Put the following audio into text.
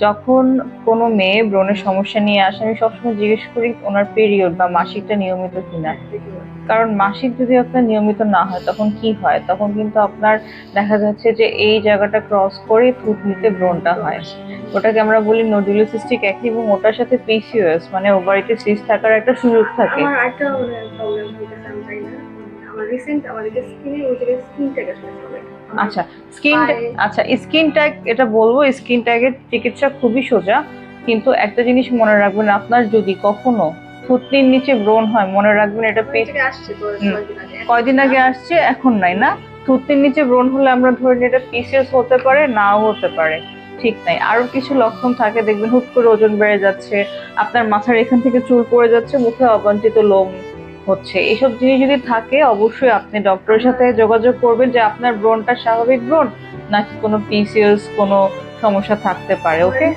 যখন কোনো মেয়ে ব্রণের সমস্যা নিয়ে আসে আমি সবসময় জিজ্ঞেস করি ওনার পিরিয়ড বা মাসিকটা নিয়মিত কিনা। কারণ মাসিক যদি আপনার নিয়মিত না হয় তখন কি হয়, তখন কিন্তু আপনার দেখা যাচ্ছে যে এই জায়গাটা ক্রস করে থুতনিতে ব্রণটা হয়। ওটাকে আমরা বলি নডুলোসিস্টিক অ্যাকনি, এবং ওটার সাথে পিসিওএস মানে ওভারিতে সিস্ট থাকার একটা সুযোগ থাকে। আমার একটা প্রবলেম হইতেছে, আমি জানি না, আমার রিসেন্ট আমার যে স্কিনে ওই জায়গায় স্কিন ট্যাগ আসলে প্রবলেম। আচ্ছা, স্কিন আচ্ছা স্কিন ট্যাগ, এটা বলবো স্কিন ট্যাগের চিকিৎসা খুবই সোজা। কিন্তু একটা জিনিস মনে রাখবেন, আপনার যদি কখনো থুতনির নিচে ব্রণ হয় মনে রাখবেন এটা আসছে তো কয়দিন আগে আসছে, এখন নাই না। থুতনির নিচে ব্রণ হলে আমরা ধরে নিই এটা পিসিএস হতে পারে, নাও হতে পারে, ঠিক নাই। আরো কিছু লক্ষণ থাকে, দেখবেন হুট করে ওজন বেড়ে যাচ্ছে, আপনার মাথার এখান থেকে চুল পড়ে যাচ্ছে, মুখে অবাঞ্ছিত লোম হচ্ছে। এসব জিনিস যদি থাকে অবশ্যই আপনি ডক্টরের সাথে যোগাযোগ করবেন যে আপনার ব্রণটা স্বাভাবিক ব্রণ নাকি কোনো পিসিএস কোনো সমস্যা থাকতে পারে। ওকে।